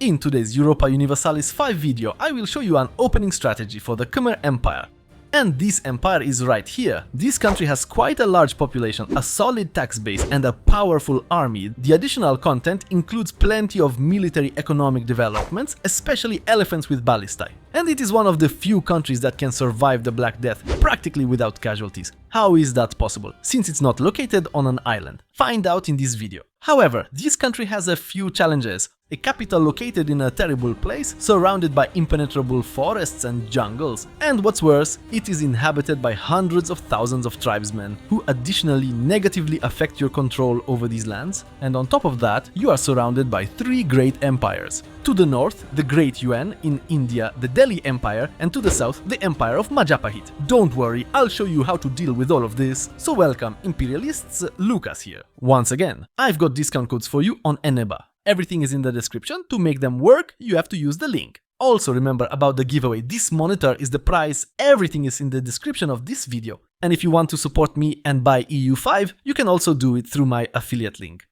In today's Europa Universalis 5 video, I will show you an opening strategy for the Khmer Empire. And this empire is right here. This country has quite a large population, a solid tax base and a powerful army. The additional content includes plenty of military economic developments, especially elephants with ballistae. And it is one of the few countries that can survive the Black Death practically without casualties. How is that possible, since it's not located on an island? Find out in this video. However, this country has a few challenges. A capital located in a terrible place, surrounded by impenetrable forests and jungles. And what's worse, it is inhabited by hundreds of thousands of tribesmen, who additionally negatively affect your control over these lands. And on top of that, you are surrounded by three great empires. To the north, the Great Yuan, in India, the Delhi Empire, and to the south, the Empire of Majapahit. Don't worry, I'll show you how to deal with all of this. So welcome, imperialists, Lookas here. Once again, I've got discount codes for you on ENEBA. Everything is in the description. To make them work, you have to use the link. Also remember about the giveaway, this monitor is the prize, everything is in the description of this video. And if you want to support me and buy EU5, you can also do it through my affiliate link.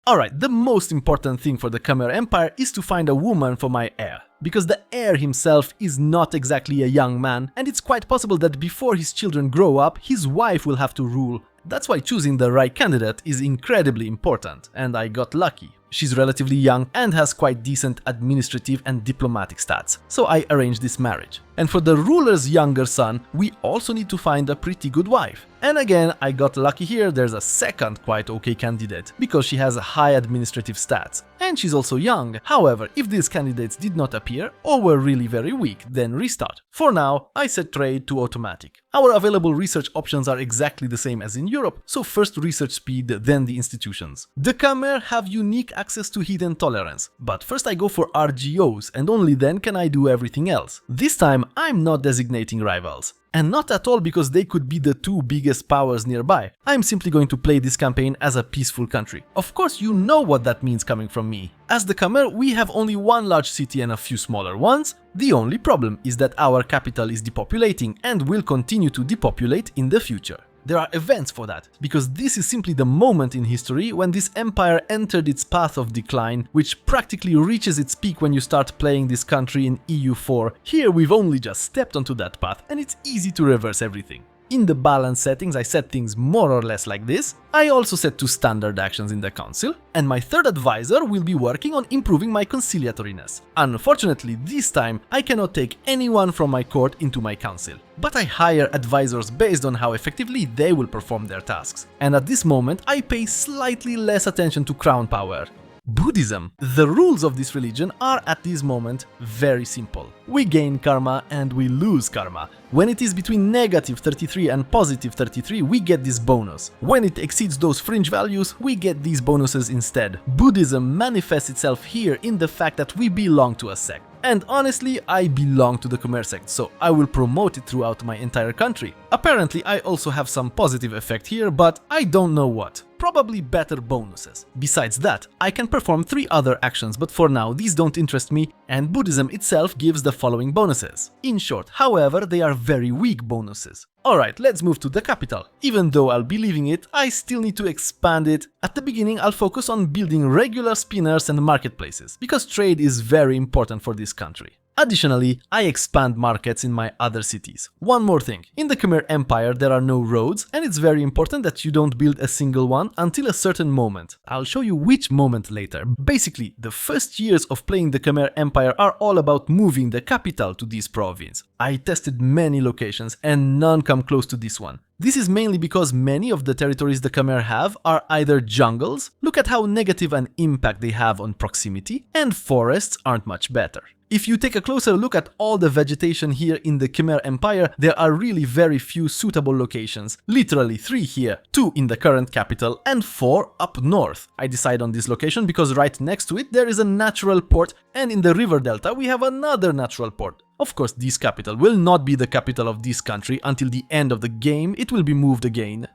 Alright, the most important thing for the Khmer Empire is to find a woman for my heir. Because the heir himself is not exactly a young man, and it's quite possible that before his children grow up, his wife will have to rule. That's why choosing the right candidate is incredibly important, and I got lucky. She's relatively young and has quite decent administrative and diplomatic stats, so I arranged this marriage. And for the ruler's younger son, we also need to find a pretty good wife. And again, I got lucky here, there's a second quite okay candidate, because she has high administrative stats. And she's also young. However, if these candidates did not appear or were really very weak, then restart. For now, I set trade to automatic. Our available research options are exactly the same as in Europe, so first research speed, then the institutions. The Khmer have unique access to heat and tolerance, but first I go for RGOs, and only then can I do everything else. This time I'm not designating rivals. And not at all because they could be the two biggest powers nearby. I'm simply going to play this campaign as a peaceful country. Of course, you know what that means coming from me. As the Khmer, we have only one large city and a few smaller ones. The only problem is that our capital is depopulating and will continue to depopulate in the future. There are events for that, because this is simply the moment in history when this empire entered its path of decline, which practically reaches its peak when you start playing this country in EU4. Here we've only just stepped onto that path, and it's easy to reverse everything. In the balance settings I set things more or less like this. I also set 2 standard actions in the council, and my third advisor will be working on improving my conciliatoriness. Unfortunately, this time I cannot take anyone from my court into my council, but I hire advisors based on how effectively they will perform their tasks. And at this moment I pay slightly less attention to crown power. Buddhism. The rules of this religion are at this moment very simple. We gain karma and we lose karma. When it is between negative 33 and positive 33, we get this bonus. When it exceeds those fringe values, we get these bonuses instead. Buddhism manifests itself here in the fact that we belong to a sect. And honestly, I belong to the Khmer sect, so I will promote it throughout my entire country. Apparently, I also have some positive effect here, but I don't know what. Probably better bonuses. Besides that, I can perform 3 other actions, but for now these don't interest me, and Buddhism itself gives the following bonuses. In short, however, they are very weak bonuses. Alright, let's move to the capital. Even though I'll be leaving it, I still need to expand it. At the beginning, I'll focus on building regular spinners and marketplaces, because trade is very important for this country. Additionally, I expand markets in my other cities. One more thing, in the Khmer Empire there are no roads, and it's very important that you don't build a single one until a certain moment. I'll show you which moment later. Basically, the first years of playing the Khmer Empire are all about moving the capital to this province. I tested many locations and none come close to this one. This is mainly because many of the territories the Khmer have are either jungles, look at how negative an impact they have on proximity, and forests aren't much better. If you take a closer look at all the vegetation here in the Khmer Empire, there are really very few suitable locations. Literally 3 here, 2 in the current capital, and 4 up north. I decide on this location because right next to it there is a natural port, and in the river delta we have another natural port. Of course, this capital will not be the capital of this country until the end of the game, it will be moved again.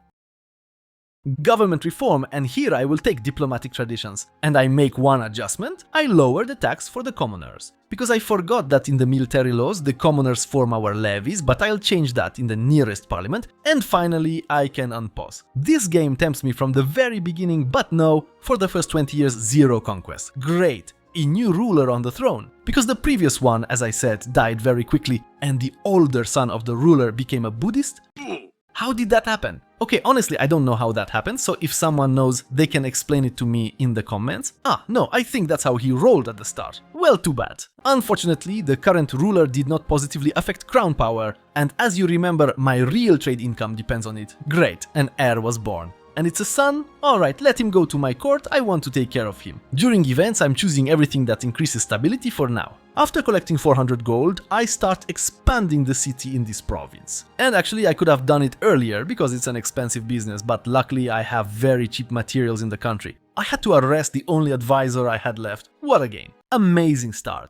government reform, and here I will take diplomatic traditions. And I make one adjustment, I lower the tax for the commoners. Because I forgot that in the military laws the commoners form our levies, but I'll change that in the nearest parliament, and finally I can unpause. This game tempts me from the very beginning, but no, for the first 20 years zero conquest. Great! A new ruler on the throne. Because the previous one, as I said, died very quickly, and the older son of the ruler became a Buddhist? How did that happen? Okay, honestly, I don't know how that happened, so if someone knows, they can explain it to me in the comments. No, I think that's how he rolled at the start. Well, too bad. Unfortunately, the current ruler did not positively affect crown power, and as you remember, my real trade income depends on it. Great, an heir was born. And it's a son? Alright, let him go to my court, I want to take care of him. During events, I'm choosing everything that increases stability for now. After collecting 400 gold, I start expanding the city in this province. And actually I could have done it earlier because it's an expensive business, but luckily I have very cheap materials in the country. I had to arrest the only advisor I had left. What a game. Amazing start.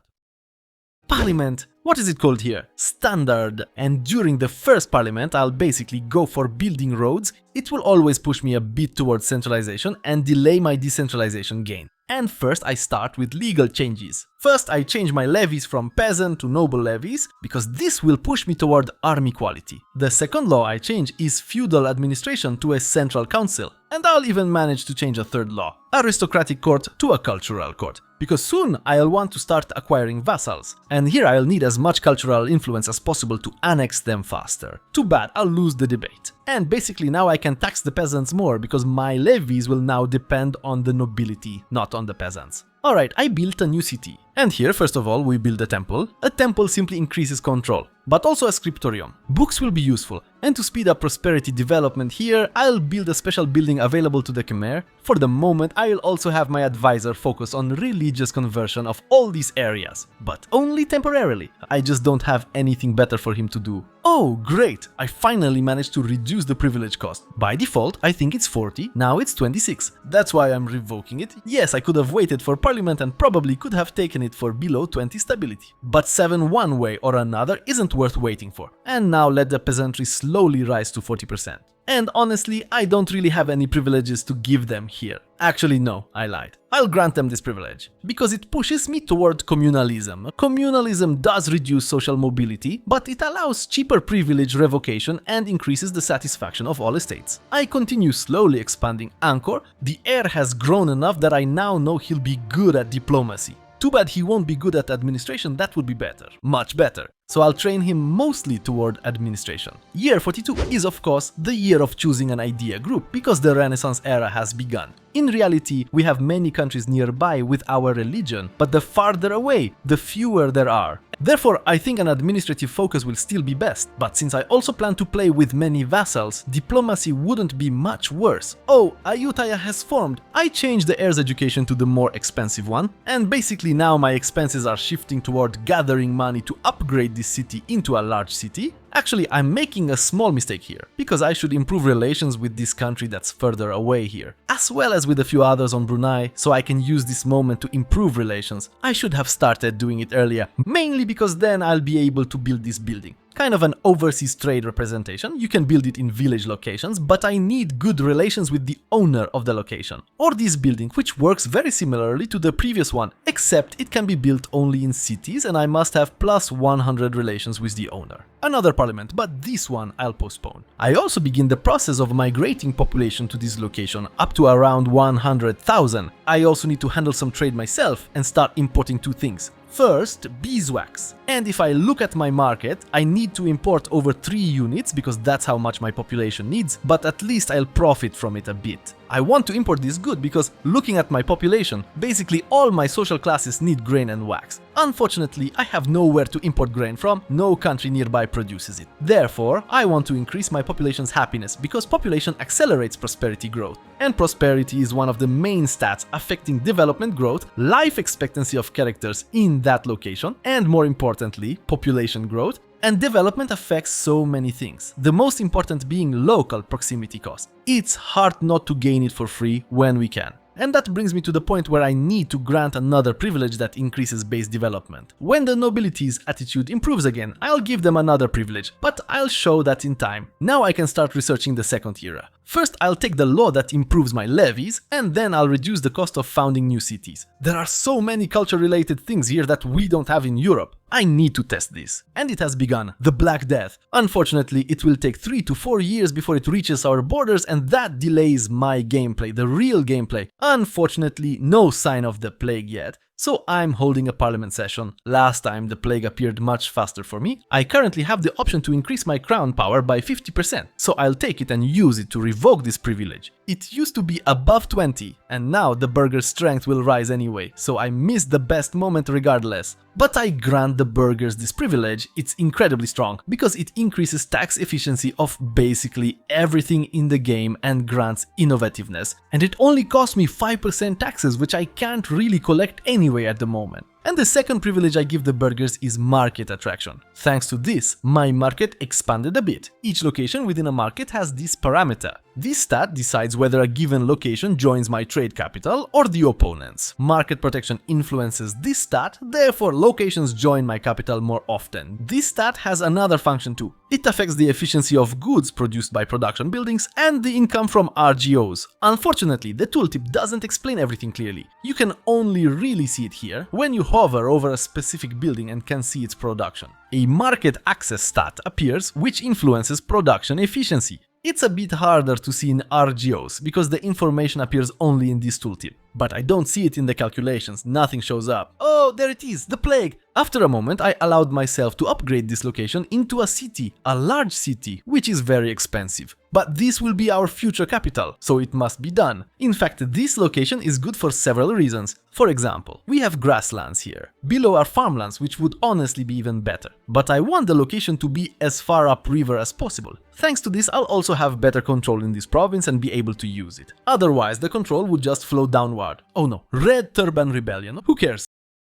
Parliament. What is it called here? Standard. And during the first parliament, I'll basically go for building roads. It will always push me a bit towards centralization and delay my decentralization gain. And first I start with legal changes. First I change my levies from peasant to noble levies, because this will push me toward arm equality. The second law I change is feudal administration to a central council. And I'll even manage to change a third law, aristocratic court to a cultural court. Because soon I'll want to start acquiring vassals, and here I'll need as much cultural influence as possible to annex them faster. Too bad, I'll lose the debate. And basically now I can tax the peasants more because my levies will now depend on the nobility, not on the peasants. Alright, I built a new city. And here, first of all, we build a temple. A temple simply increases control, but also a scriptorium. Books will be useful, and to speed up prosperity development here, I'll build a special building available to the Khmer. For the moment, I'll also have my advisor focus on religious conversion of all these areas, but only temporarily. I just don't have anything better for him to do. Oh, great! I finally managed to reduce the privilege cost. By default, I think it's 40, now it's 26. That's why I'm revoking it. Yes, I could have waited for parliament and probably could have taken it for below 20 stability. But 7 one way or another isn't worth waiting for. And now let the peasantry slowly rise to 40%. And honestly, I don't really have any privileges to give them here. Actually, no, I lied. I'll grant them this privilege, because it pushes me toward communalism. Communalism does reduce social mobility, but it allows cheaper privilege revocation and increases the satisfaction of all estates. I continue slowly expanding Angkor. The heir has grown enough that I now know he'll be good at diplomacy. Too bad he won't be good at administration, that would be better. Much better. So I'll train him mostly toward administration. Year 42 is of course the year of choosing an idea group, because the Renaissance era has begun. In reality, we have many countries nearby with our religion, but the farther away, the fewer there are. Therefore, I think an administrative focus will still be best, but since I also plan to play with many vassals, diplomacy wouldn't be much worse. Oh, Ayutthaya has formed. I changed the heir's education to the more expensive one, and basically now my expenses are shifting toward gathering money to upgrade this city into a large city. Actually, I'm making a small mistake here, because I should improve relations with this country that's further away here, as well as with a few others on Brunei, so I can use this moment to improve relations. I should have started doing it earlier, mainly because then I'll be able to build this building. Kind of an overseas trade representation. You can build it in village locations, but I need good relations with the owner of the location, or this building, which works very similarly to the previous one, except it can be built only in cities and I must have plus 100 relations with the owner. Another parliament, but this one I'll postpone. I also begin the process of migrating population to this location up to around 100,000. I also need to handle some trade myself and start importing two things. First, beeswax. And if I look at my market, I need to import over 3 units because that's how much my population needs, but at least I'll profit from it a bit. I want to import this good because, looking at my population, basically all my social classes need grain and wax. Unfortunately, I have nowhere to import grain from, no country nearby produces it. Therefore, I want to increase my population's happiness because population accelerates prosperity growth. And prosperity is one of the main stats affecting development growth, life expectancy of characters in that location, and more importantly, population growth. And development affects so many things, the most important being local proximity cost. It's hard not to gain it for free when we can. and that brings me to the point where I need to grant another privilege that increases base development. When the nobility's attitude improves again, I'll give them another privilege, but I'll show that in time. Now I can start researching the second era. First, I'll take the law that improves my levies, and then I'll reduce the cost of founding new cities. There are so many culture-related things here that we don't have in Europe. I need to test this. And it has begun, the Black Death. Unfortunately, it will take 3 to 4 years before it reaches our borders, and that delays my gameplay, the real gameplay. Unfortunately, no sign of the plague yet. So I'm holding a parliament session. Last time the plague appeared much faster for me. I currently have the option to increase my crown power by 50%, so I'll take it and use it to revoke this privilege. It used to be above 20, and now the burgher's strength will rise anyway, so I missed the best moment regardless. But I grant the burghers this privilege. It's incredibly strong, because it increases tax efficiency of basically everything in the game and grants innovativeness. And it only costs me 5% taxes, which I can't really collect anyway at the moment. And the second privilege I give the burghers is market attraction. Thanks to this, my market expanded a bit. Each location within a market has this parameter. This stat decides whether a given location joins my trade capital or the opponent's. Market protection influences this stat, therefore locations join my capital more often. This stat has another function too. It affects the efficiency of goods produced by production buildings and the income from RGOs. Unfortunately, the tooltip doesn't explain everything clearly. You can only really see it here when you hover over a specific building and can see its production. A market access stat appears, which influences production efficiency. It's a bit harder to see in RGOs because the information appears only in this tooltip. But I don't see it in the calculations, nothing shows up. Oh, there it is, the plague! After a moment, I allowed myself to upgrade this location into a city, a large city, which is very expensive. But this will be our future capital, so it must be done. In fact, this location is good for several reasons. For example, we have grasslands here. Below are farmlands, which would honestly be even better. But I want the location to be as far upriver as possible. Thanks to this, I'll also have better control in this province and be able to use it. Otherwise, the control would just flow downward. Oh no, Red Turban Rebellion, who cares?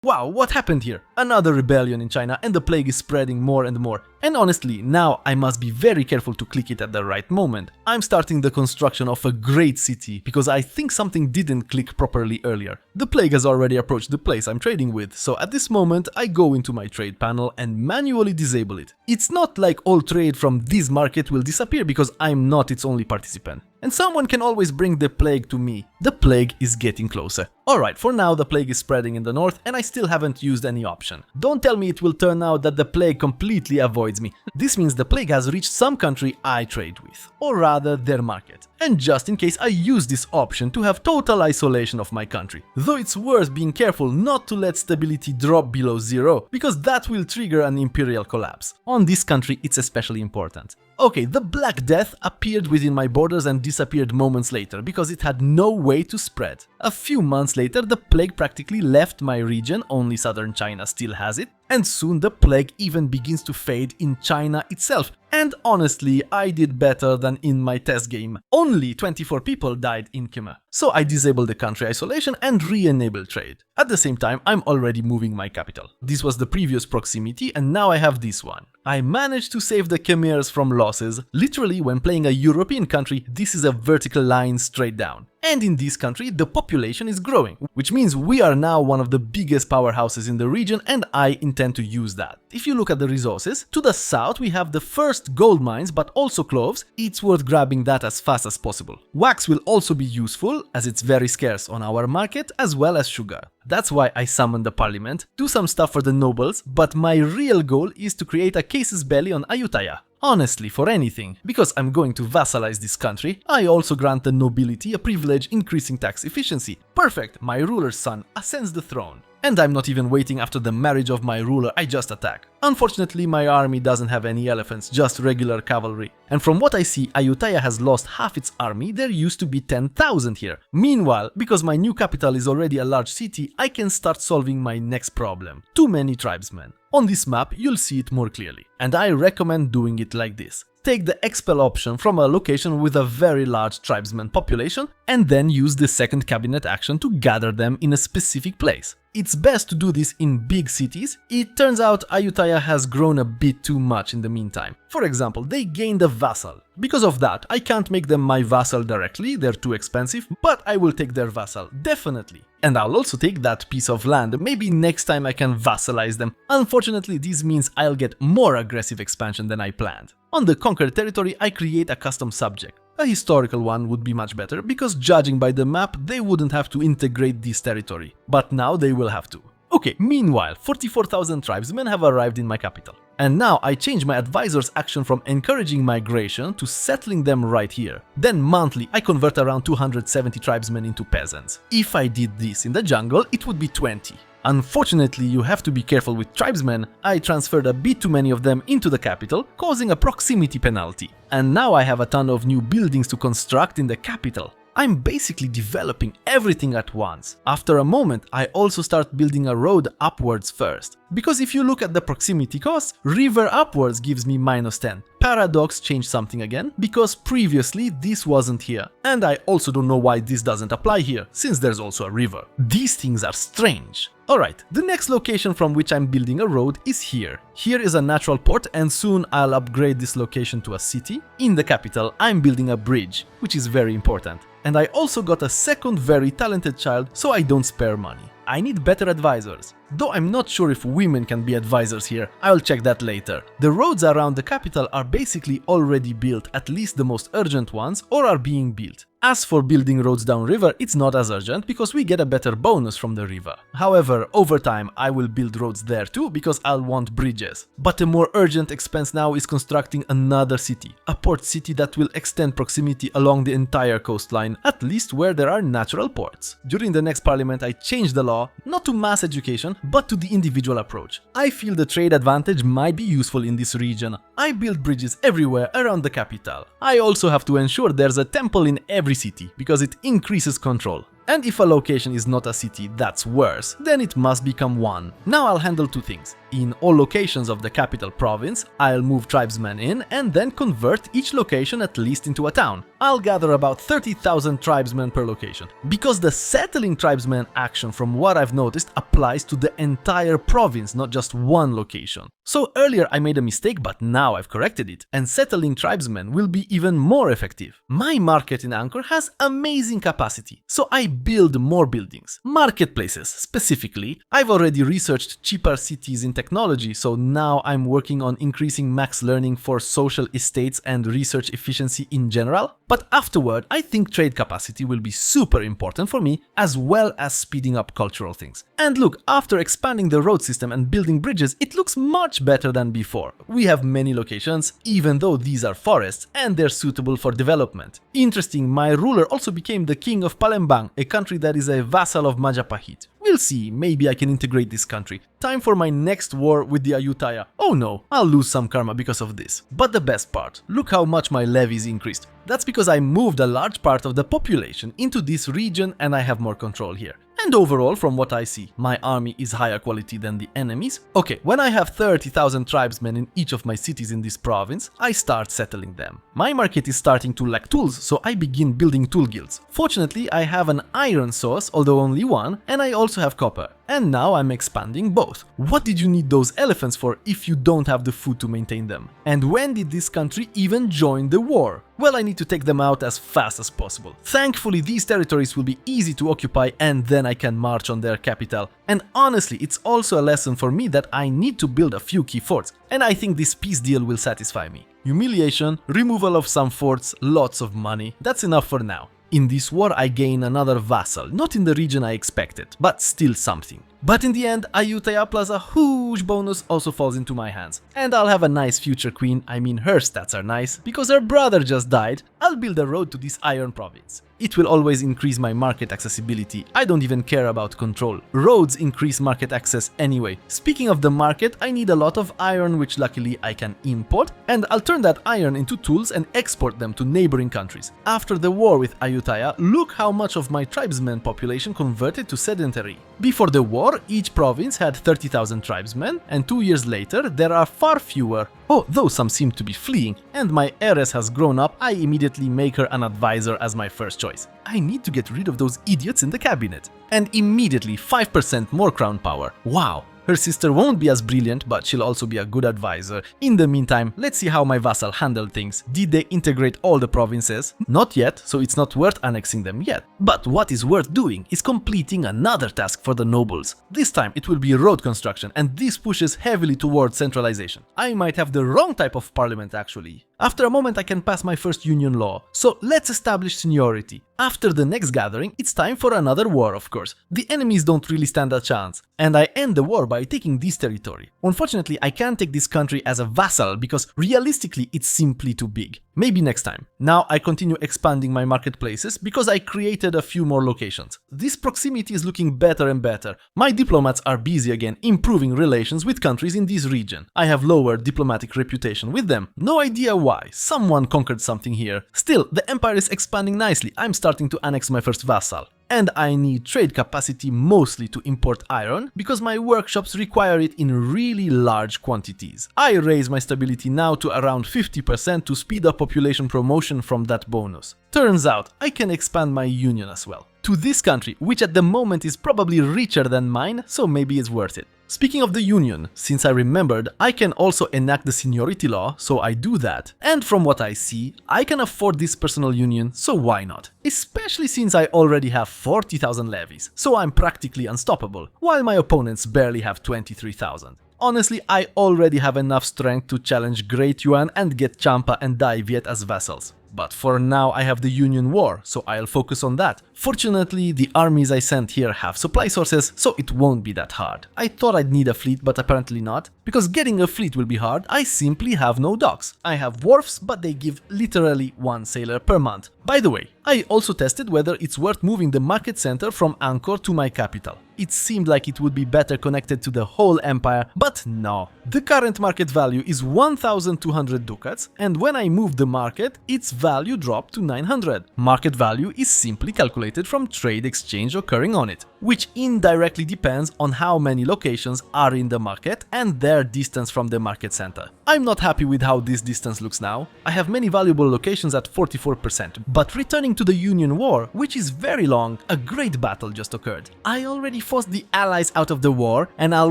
Wow, what happened here? Another rebellion in China, and the plague is spreading more and more. And honestly, now I must be very careful to click it at the right moment. I'm starting the construction of a great city because I think something didn't click properly earlier. The plague has already approached the place I'm trading with, so at this moment I go into my trade panel and manually disable it. It's not like all trade from this market will disappear because I'm not its only participant. And someone can always bring the plague to me. The plague is getting closer. Alright, for now the plague is spreading in the north and I still haven't used any option. Don't tell me it will turn out that the plague completely avoids me. This means the plague has reached some country I trade with, or rather their market. And just in case, I use this option to have total isolation of my country. Though it's worth being careful not to let stability drop below 0, because that will trigger an imperial collapse. On this country it's especially important. Okay, the Black Death appeared within my borders and disappeared moments later because it had no way to spread. A few months later the plague practically left my region, only southern China still has it, and soon the plague even begins to fade in China itself. And honestly, I did better than in my test game. Only 24 people died in Khmer. So I disabled the country isolation and re-enabled trade. At the same time, I'm already moving my capital. This was the previous proximity and now I have this one. I managed to save the Khmers from losses. Literally, when playing a European country, this is a vertical line straight down. And in this country, the population is growing, which means we are now one of the biggest powerhouses in the region and I intend to use that. If you look at the resources, to the south we have the first gold mines but also cloves. It's worth grabbing that as fast as possible. Wax will also be useful as it's very scarce on our market, as well as sugar. That's why I summoned the parliament, do some stuff for the nobles, but my real goal is to create a casus belli on Ayutthaya. Honestly, for anything, because I'm going to vassalize this country, I also grant the nobility a privilege increasing tax efficiency. Perfect, my ruler's son ascends the throne. And I'm not even waiting after the marriage of my ruler, I just attack. Unfortunately, my army doesn't have any elephants, just regular cavalry. And from what I see, Ayutthaya has lost half its army. There used to be 10,000 here. Meanwhile, because my new capital is already a large city, I can start solving my next problem. Too many tribesmen. On this map, you'll see it more clearly. And I recommend doing it like this. Take the expel option from a location with a very large tribesman population and then use the second cabinet action to gather them in a specific place. it's best to do this in big cities. It turns out Ayutthaya has grown a bit too much in the meantime. For example, they gained a vassal. Because of that, I can't make them my vassal directly, they're too expensive, but I will take their vassal, definitely. And I'll also take that piece of land, maybe next time I can vassalize them. Unfortunately, this means I'll get more aggressive expansion than I planned. On the conquered territory, I create a custom subject. A historical one would be much better, because judging by the map, they wouldn't have to integrate this territory. But now they will have to. Okay, meanwhile, 44,000 tribesmen have arrived in my capital. And now I change my advisor's action from encouraging migration to settling them right here. Then monthly, I convert around 270 tribesmen into peasants. If I did this in the jungle, it would be 20. Unfortunately, you have to be careful with tribesmen. I transferred a bit too many of them into the capital, causing a proximity penalty. And now I have a ton of new buildings to construct in the capital. I'm basically developing everything at once. After a moment, I also start building a road upwards first. Because if you look at the proximity costs, river upwards gives me -10. Paradox changed something again, because previously this wasn't here. And I also don't know why this doesn't apply here, since there's also a river. These things are strange. Alright, the next location from which I'm building a road is here. Here is a natural port, and soon I'll upgrade this location to a city. In the capital, I'm building a bridge, which is very important. And I also got a second very talented child, so I don't spare money. I need better advisors. Though I'm not sure if women can be advisors here, I'll check that later. The roads around the capital are basically already built, at least the most urgent ones, or are being built. As for building roads downriver, it's not as urgent because we get a better bonus from the river. However, over time I will build roads there too because I'll want bridges. But a more urgent expense now is constructing another city, a port city that will extend proximity along the entire coastline, at least where there are natural ports. During the next parliament I changed the law, not to mass education, but to the individual approach. I feel the trade advantage might be useful in this region. I build bridges everywhere around the capital. I also have to ensure there's a temple in every city, because it increases control. And if a location is not a city, that's worse, then it must become one. Now I'll handle two things. In all locations of the capital province, I'll move tribesmen in and then convert each location at least into a town. I'll gather about 30,000 tribesmen per location. Because the settling tribesmen action, from what I've noticed, applies to the entire province, not just one location. So earlier I made a mistake, but now I've corrected it, and settling tribesmen will be even more effective. My market in Angkor has amazing capacity, so I build more buildings. Marketplaces, specifically. I've already researched cheaper cities in technology, so now I'm working on increasing max learning for social estates and research efficiency in general. But afterward, I think trade capacity will be super important for me, as well as speeding up cultural things. And look, after expanding the road system and building bridges, it looks much better than before. We have many locations, even though these are forests, and they're suitable for development. Interesting, my ruler also became the king of Palembang, a country that is a vassal of Majapahit. We'll see, maybe I can integrate this country. Time for my next war with the Ayutthaya. Oh no, I'll lose some karma because of this. But the best part, look how much my levies increased. That's because I moved a large part of the population into this region and I have more control here. And overall, from what I see, my army is higher quality than the enemies. Okay, when I have 30,000 tribesmen in each of my cities in this province, I start settling them. My market is starting to lack tools, so I begin building tool guilds. Fortunately, I have an iron source, although only one, and I also have copper. And now I'm expanding both. What did you need those elephants for if you don't have the food to maintain them? And when did this country even join the war? Well, I need to take them out as fast as possible. Thankfully, these territories will be easy to occupy and then I can march on their capital. And honestly, it's also a lesson for me that I need to build a few key forts. And I think this peace deal will satisfy me. Humiliation, removal of some forts, lots of money. That's enough for now. In this war I gain another vassal, not in the region I expected, but still something. But in the end, Ayutthaya plus a huge bonus also falls into my hands. And I'll have a nice future queen, I mean her stats are nice, because her brother just died. I'll build a road to this iron province. It will always increase my market accessibility, I don't even care about control. Roads increase market access anyway. Speaking of the market, I need a lot of iron, which luckily I can import, and I'll turn that iron into tools and export them to neighboring countries. After the war with Ayutthaya, look how much of my tribesmen population converted to sedentary. Before the war, before, each province had 30,000 tribesmen, and 2 years later there are far fewer. Oh, though some seem to be fleeing, and my heiress has grown up, I immediately make her an advisor as my first choice. I need to get rid of those idiots in the cabinet. And immediately 5% more crown power. Wow! Her sister won't be as brilliant, but she'll also be a good advisor. In the meantime, let's see how my vassal handled things. Did they integrate all the provinces? Not yet, so it's not worth annexing them yet. But what is worth doing is completing another task for the nobles. This time it will be road construction, and this pushes heavily towards centralization. I might have the wrong type of parliament actually. After a moment I can pass my first union law, so let's establish seniority. After the next gathering, it's time for another war, of course. The enemies don't really stand a chance, and I end the war by taking this territory. Unfortunately, I can't take this country as a vassal because realistically it's simply too big. Maybe next time. Now I continue expanding my marketplaces because I created a few more locations. This proximity is looking better and better. My diplomats are busy again improving relations with countries in this region. I have lowered diplomatic reputation with them. No idea why. Someone conquered something here. Still, the empire is expanding nicely. I'm starting to annex my first vassal. And I need trade capacity mostly to import iron because my workshops require it in really large quantities. I raise my stability now to around 50% to speed up population promotion from that bonus. Turns out I can expand my union as well to this country, which at the moment is probably richer than mine, so maybe it's worth it. Speaking of the union, since I remembered, I can also enact the seniority law, so I do that. And from what I see, I can afford this personal union, so why not? Especially since I already have 40,000 levies, so I'm practically unstoppable, while my opponents barely have 23,000. Honestly, I already have enough strength to challenge Great Yuan and get Champa and Dai Viet as vassals. But for now I have the Union War, so I'll focus on that. Fortunately, the armies I sent here have supply sources, so it won't be that hard. I thought I'd need a fleet, but apparently not. Because getting a fleet will be hard, I simply have no docks. I have wharfs, but they give literally 1 sailor per month. By the way, I also tested whether it's worth moving the market center from Angkor to my capital. It seemed like it would be better connected to the whole empire, but no. The current market value is 1,200 ducats, and when I moved the market, its value dropped to 900. Market value is simply calculated from trade exchange occurring on it, which indirectly depends on how many locations are in the market and their distance from the market center. I'm not happy with how this distance looks now. I have many valuable locations at 44%, but returning to the Union War, which is very long, a great battle just occurred. I already forced the allies out of the war, and I'll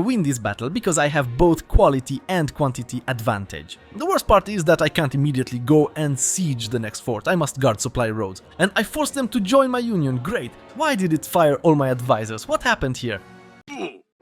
win this battle because I have both quality and quantity advantage. The worst part is that I can't immediately go and siege the next fort. I must guard supply roads, and I forced them to join my union. Great. Why did it fire all my advisors? What happened here?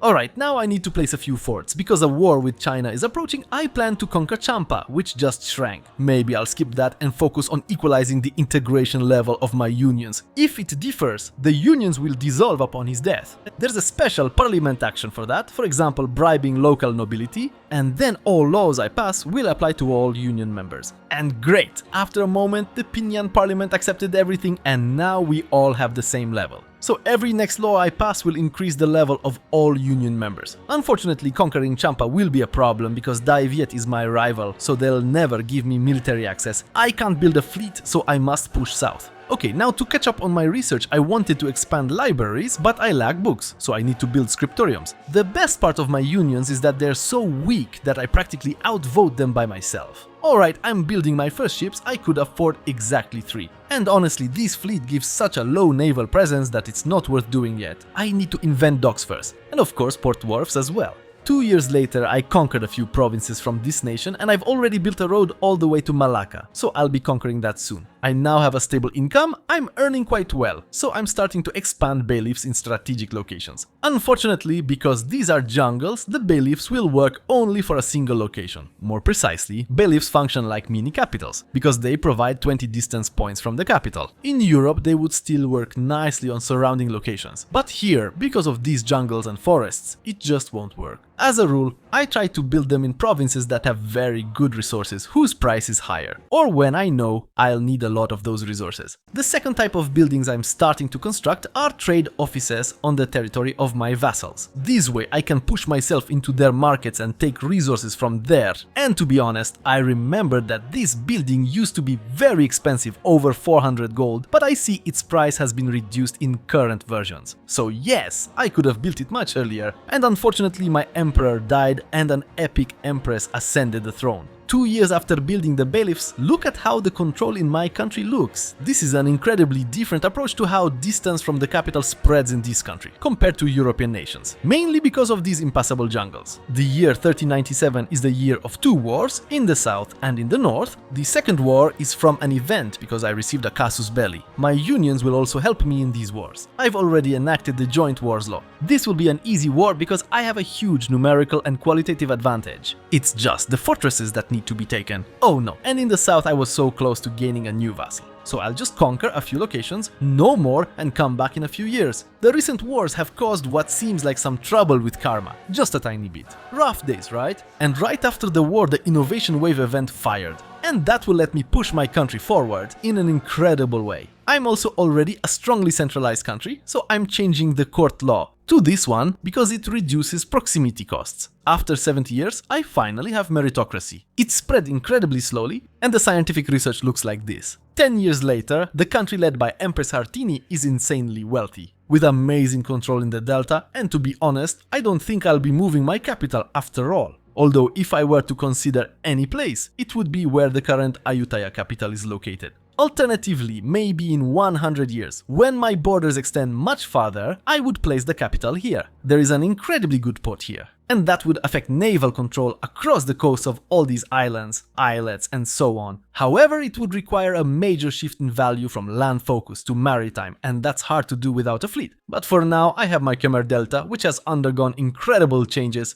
Alright, now I need to place a few forts. Because a war with China is approaching, I plan to conquer Champa, which just shrank. Maybe I'll skip that and focus on equalizing the integration level of my unions. If it differs, the unions will dissolve upon his death. There's a special parliament action for that, for example bribing local nobility, and then all laws I pass will apply to all union members. And great! After a moment, the Pinyan parliament accepted everything and now we all have the same level. So every next law I pass will increase the level of all union members. Unfortunately, conquering Champa will be a problem because Dai Viet is my rival, so they'll never give me military access. I can't build a fleet, so I must push south. Okay, now to catch up on my research, I wanted to expand libraries, but I lack books, so I need to build scriptoriums. The best part of my unions is that they're so weak that I practically outvote them by myself. Alright, I'm building my first ships, I could afford exactly 3. And honestly, this fleet gives such a low naval presence that it's not worth doing yet. I need to invent docks first, and of course port wharfs as well. 2 years later, I conquered a few provinces from this nation and I've already built a road all the way to Malacca, so I'll be conquering that soon. I now have a stable income, I'm earning quite well, so I'm starting to expand bailiffs in strategic locations. Unfortunately, because these are jungles, the bailiffs will work only for a single location. More precisely, bailiffs function like mini capitals, because they provide 20 distance points from the capital. In Europe, they would still work nicely on surrounding locations, but here, because of these jungles and forests, it just won't work. As a rule, I try to build them in provinces that have very good resources whose price is higher, or when I know I'll need a lot of those resources. The second type of buildings I'm starting to construct are trade offices on the territory of my vassals. This way I can push myself into their markets and take resources from there. And to be honest, I remembered that this building used to be very expensive, over 400 gold, but I see its price has been reduced in current versions. So yes, I could have built it much earlier, and unfortunately my emperor died and an epic empress ascended the throne. 2 years after building the bailiffs, look at how the control in my country looks. This is an incredibly different approach to how distance from the capital spreads in this country, compared to European nations, mainly because of these impassable jungles. The year 1397 is the year of 2 wars, in the south and in the north. The second war is from an event, because I received a casus belli. My unions will also help me in these wars. I've already enacted the joint wars law. This will be an easy war because I have a huge numerical and qualitative advantage. It's just the fortresses that need to be taken. Oh no, and in the south I was so close to gaining a new vassal. So I'll just conquer a few locations, no more, and come back in a few years. The recent wars have caused what seems like some trouble with karma, just a tiny bit. Rough days, right? And right after the war the innovation wave event fired. And that will let me push my country forward in an incredible way. I'm also already a strongly centralized country, so I'm changing the court law to this one because it reduces proximity costs. After 70 years, I finally have meritocracy. It spread incredibly slowly, and the scientific research looks like this. 10 years later, the country led by Empress Hartini is insanely wealthy, with amazing control in the delta, and to be honest, I don't think I'll be moving my capital after all. Although if I were to consider any place, it would be where the current Ayutthaya capital is located. Alternatively, maybe in 100 years, when my borders extend much farther, I would place the capital here. There is an incredibly good port here, and that would affect naval control across the coast of all these islands, islets, and so on. However, it would require a major shift in value from land focus to maritime, and that's hard to do without a fleet. But for now, I have my Khmer Delta, which has undergone incredible changes.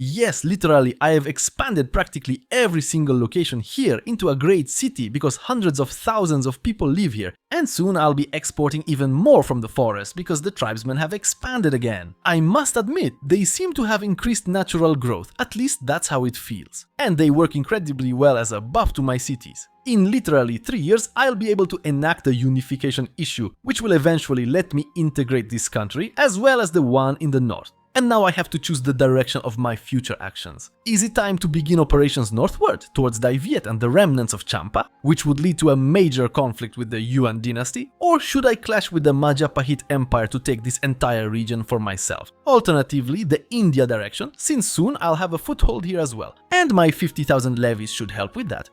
Yes, literally, I have expanded practically every single location here into a great city because hundreds of thousands of people live here, and soon I'll be exporting even more from the forest because the tribesmen have expanded again. I must admit, they seem to have increased natural growth, at least that's how it feels. And they work incredibly well as a buff to my cities. In literally 3 years, I'll be able to enact the unification issue, which will eventually let me integrate this country as well as the one in the north. And now I have to choose the direction of my future actions. Is it time to begin operations northward, towards Daiviet and the remnants of Champa, which would lead to a major conflict with the Yuan dynasty? Or should I clash with the Majapahit Empire to take this entire region for myself? Alternatively, the India direction, since soon I'll have a foothold here as well. And my 50,000 levies should help with that.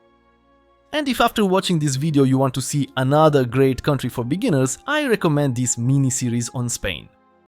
And if after watching this video you want to see another great country for beginners, I recommend this mini-series on Spain.